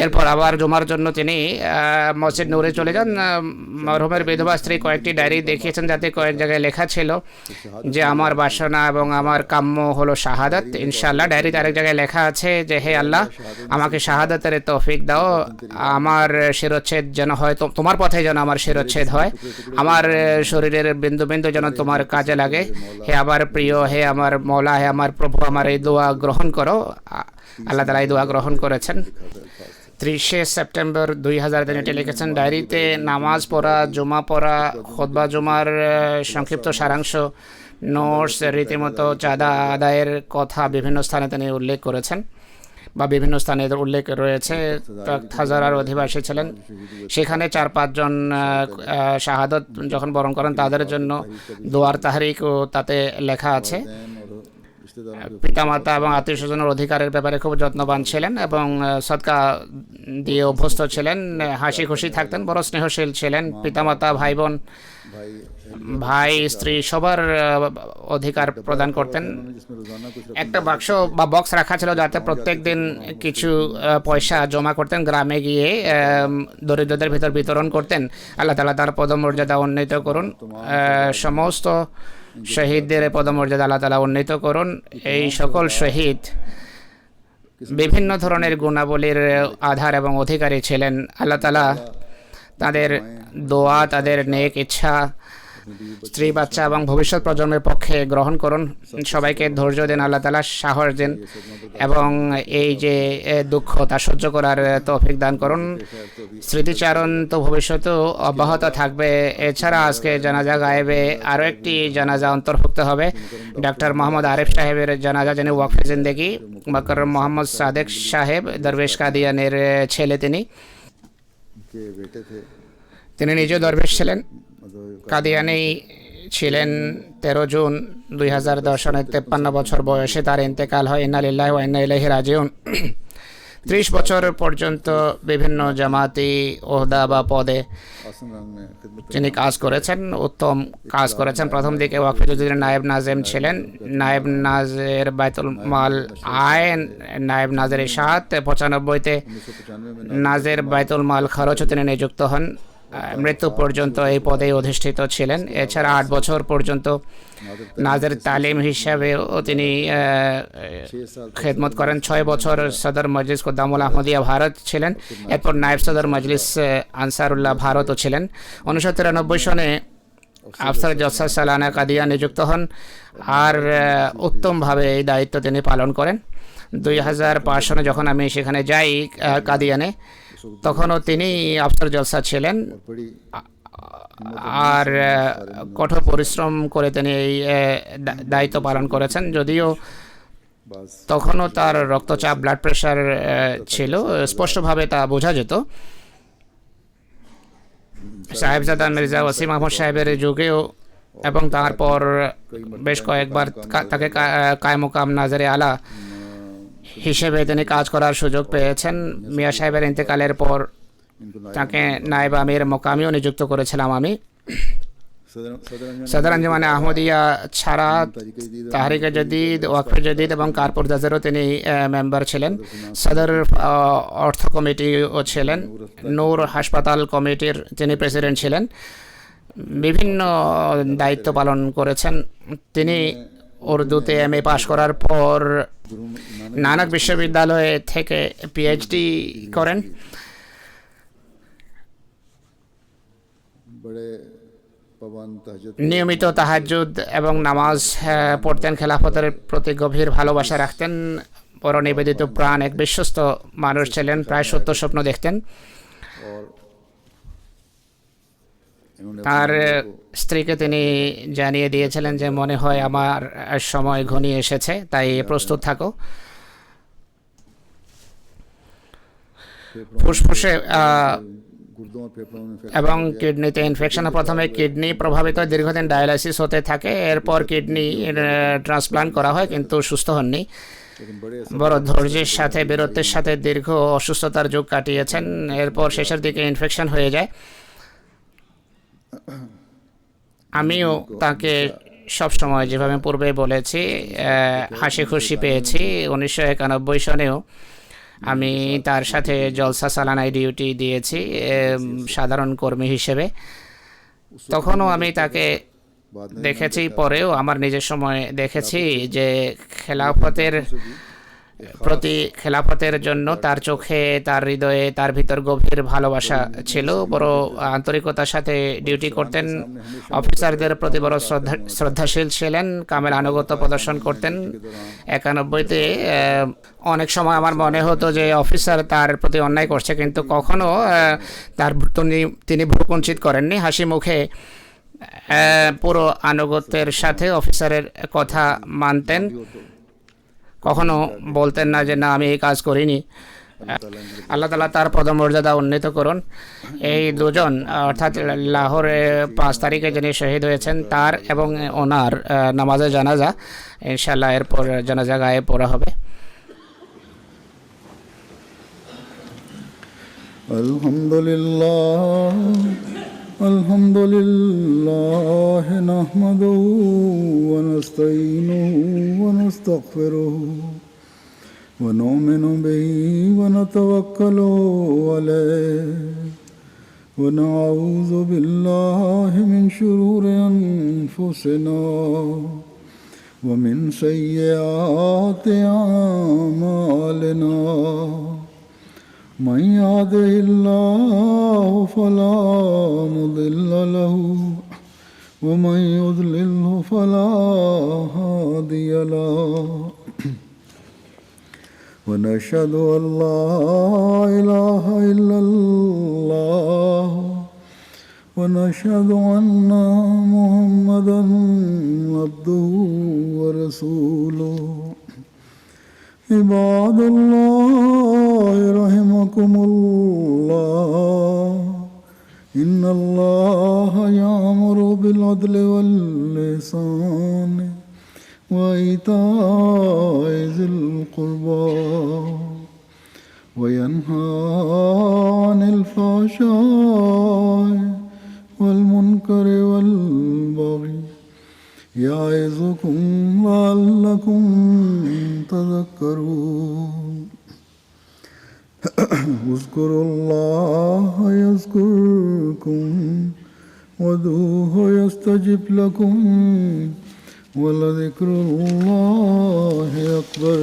এরপর আবার জুমার জন্য তিনি মসজিদ নূরে চলে যান। মরহুমের বিধবা স্ত্রী কয়েকটি ডায়েরি দেখিয়েছেন, যাতে কয়েক জায়গায় লেখা ছিল যে আমার বাসনা এবং আমার কাম্য হলো শাহাদাত। ইনশাআল্লাহ ডায়েরিতে আরেক জায়গায় লেখা আছে যে হে আল্লাহ, আমাকে শাহাদাতের তৌফিক দাও, আমার শিরোচ্ছেদ যেন হয়, তোমার পথে যেন আমার শিরোচ্ছেদ হয়, আমার শরীরের বিন্দু বিন্দু যেন তোমার কাজে লাগে। হে আমার প্রিয়, হে আমার মওলা, হে আমার প্রভু, আমার এই দোয়া গ্রহণ করো। আল্লাহ তাআলা এই দোয়া গ্রহণ করেছেন। 30 সেপ্টেম্বর 2000 দিন এটি লিখেছেন ডায়েরিতে। নামাজ পড়া, জুমা পড়া, খুতবা জুমার সংক্ষিপ্ত সারাংশ, নোটস, রীতিমতো চাঁদা আদায়ের কথা বিভিন্ন স্থানে তিনি উল্লেখ করেছেন বা বিভিন্ন স্থানে উল্লেখ রয়েছে। হাজার অধিবাসী ছিলেন, সেখানে 4-5 জন শাহাদত যখন বরণ করেন তাদের জন্য দোয়ার তাহরিকও তাতে লেখা আছে। পিতামাতা এবং আত্মীয় স্বজনের অধিকারের ব্যাপারে খুব যত্নবান ছিলেন এবং সদকা দিয়ে অভ্যস্ত ছিলেন, হাসি খুশি থাকতেন, বড় স্নেহশীল ছিলেন। পিতামাতা, ভাই বোন, ভাই স্ত্রী সবার অধিকার প্রদান করতেন। একটা বাক্স বা বক্স রাখা ছিল যাতে প্রত্যেক দিন কিছু পয়সা জমা করতেন, গ্রামে গিয়ে দরিদ্রদের ভিতর বিতরণ করতেন। আল্লাহ তাআলা তার পদমর্যাদা উন্নীত করুন, সমস্ত শহীদদের পদমর্যাদা আল্লাহ তাআলা উন্নীত করুন। এই সকল শহীদ বিভিন্ন ধরনের গুণাবলীর আধার এবং অধিকারী ছিলেন। আল্লাহ তাআলা তাদের দোয়া, তাদের নেক ইচ্ছা, স্ত্রী বাচ্চা এবং ভবিষ্যৎ প্রজন্মের পক্ষে গ্রহণ করুন। সবাইকে ধৈর্য দিন, আল্লাহ তাআলা সাহস দিন এবং এই যে দুঃখ তা সহ্য করার তৌফিক দান করুন। স্মৃতিচারণ তো ভবিষ্যতেও অব্যাহত থাকবে। এছাড়া আজকে জানাজা গায়েবে আরও একটি জানাজা অন্তর্ভুক্ত হবে। ডক্টর মোহাম্মদ আরিফ সাহেবের জানাজা, যিনি ওয়াকফে জিন্দেগি মোকাররম মোহাম্মদ সাদেক সাহেব দরবেশ কাদিয়ানের ছেলে। তিনি নিজেও দরবেশ ছিলেন, কাদিয়ানি ছিলেন। 13 জুন 2010 সনে 53 বছর বয়সে তার ইন্তেকাল হয়। ইন্না লিল্লাহি ওয়া ইন্না ইলাইহি রাজিউন। 30 বছর পর্যন্ত বিভিন্ন জামাতি ওহদা বা পদে যিনি কাজ করেছেন, উত্তম কাজ করেছেন। প্রথম দিকে ওয়াকফে জুজুরের নায়েব নাজেম ছিলেন, নায়েব নাজের বাইতুল মাল আয়, নায়েব নাজের ইশাআত। 95-তে নাজের বাইতুল মাল খরচ তিনি নিযুক্ত হন। মৃত্যু পর্যন্ত এই পদে অধিষ্ঠিত ছিলেন। এছাড়া 8 বছর পর্যন্ত নাজের তালিম হিসাবেও তিনি খেদমত করেন। 6 বছর সদর মজলিস কুদ্দামুল আহমদিয়া ভারত ছিলেন। এরপর নায়েব সদর মজলিস আনসারুল্লাহ ভারতও ছিলেন। 1993 সনে আফসার জলসা সালানা কাদিয়া নিযুক্ত হন আর উত্তমভাবে এই দায়িত্ব তিনি পালন করেন। 2005 সনে যখন আমি সেখানে যাই কাদিয়ানে, তখনও তিনি আফসার জলসা ছিলেন আর কঠোর পরিশ্রম করে তিনি এই দায়িত্ব পালন করেছেন। যদিও তখনও তার রক্তচাপ, ব্লাড প্রেশার ছিল, স্পষ্টভাবে তা বোঝা যেত। সাহেবজাদা মির্জা ওয়াসিম আহমদ সাহেবের যুগেও এবং তারপর বেশ কয়েকবার তাকে কায়মুকাম নাজরে আলা হিসেবে তিনি কাজ করার সুযোগ পেয়েছেন। মিয়া সাহেবের ইন্তেকালের পর তাকে নায়েব আমির মোকামিও নিযুক্ত করেছিলাম আমি। সদর আঞ্জুমানে আহমদিয়া ছাড়া তাহরিকে জদিদ, ওয়াকফে জদিদ এবং কারপুর দাজেরও তিনি মেম্বার ছিলেন। সদর অর্থ কমিটিও ছিলেন। নূর হাসপাতাল কমিটির তিনি প্রেসিডেন্ট ছিলেন। বিভিন্ন দায়িত্ব পালন করেছেন তিনি। উর্দুতে MA পাশ করার পর নানক বিশ্ববিদ্যালয় থেকে PhD করেন। নিয়মিত তাহাজ্জুদ এবং নামাজ পড়তেন, খেলাফতের প্রতি গভীর ভালোবাসা রাখতেন, বড় নিবেদিত প্রাণ, এক বিশ্বস্ত মানুষ ছিলেন, প্রায় সত্য স্বপ্ন দেখতেন। তার স্ত্রীকে তিনি জানিয়ে দিয়েছিলেন যে মনে হয় আমার সময় ঘনিয়ে এসেছে, তাই প্রস্তুত থাকো। ফুসফুসে এবং কিডনিতে ইনফেকশন। প্রথমে কিডনি প্রভাবিত, দীর্ঘদিন ডায়ালাইসিস হতে থাকে, এরপর কিডনি ট্রান্সপ্লান্ট করা হয়, কিন্তু সুস্থ হননি। বড় ধৈর্যের সাথে, বীরত্বের সাথে দীর্ঘ অসুস্থতার যুগ কাটিয়েছেন। এরপর শেষের দিকে ইনফেকশন হয়ে যায়। আমিও তাকে সবসময়, যেভাবে পূর্বে বলেছি, হাসি খুশি পেয়েছি। 1991 সনেও আমি তার সাথে জলসা সালানায় ডিউটি দিয়েছি সাধারণ কর্মী হিসেবে। তখনও আমি তাকে দেখেছি, পরেও আমার নিজের সময় দেখেছি যে খেলাফতের জন্য তার চোখে, তার হৃদয়ে, তার ভিতর গভীর ভালোবাসা ছিল। বড় আন্তরিকতার সাথে ডিউটি করতেন, অফিসারদের প্রতি বড় শ্রদ্ধাশীল ছিলেন, কামেল আনুগত্য প্রদর্শন করতেন। 91-তে অনেক সময় আমার মনে হতো যে অফিসার তার প্রতি অন্যায় করছে, কিন্তু কখনো তিনি ভ্রুকুঞ্চিত করেননি। হাসি মুখে পুরো আনুগত্যের সাথে অফিসারের কথা মানতেন, কখনো বলতেন না যে না আমি এই কাজ করিনি। আল্লাহ তাআলা তার পদমর্যাদা উন্নীত করুন। এই দুজন অর্থাৎ লাহোরে 5 তারিখে যিনি শহীদ হয়েছেন, তার এবং ওনার নামাজে জানাজা ইনশাআল্লাহ এরপর জানাজা গায়ে পড়া হবে। আলহামদুলিল্লাহ নাহমাদুহু ওয়া নাস্তাঈনুহু ওয়া নাস্তাগফিরুহু ওয়া নু'মিনু বিহি ওয়া নাতাওয়াক্কালু আলাইহি ওয়া নাউযু বিল্লাহি মিন শুরুরি আনফুসিনা ওয়া মিন সাইয়্যাতি আ'মালিনা। من يهده الله فلا مضل له ومن يضلله فلا هادي له ونشهد أن لا إله إلا الله ونشهد أن محمدا عبده ورسوله. عباد الله رحمكم الله إن الله يأمر بالعدل والإحسان وإيتاء ذي القربى وينهى عن الفحشاء والمنكر والبغي يعظكم لعلكم تذكرون. اذكروا الله يذكركم وادعوه يستجب لكم ولذكر الله أكبر.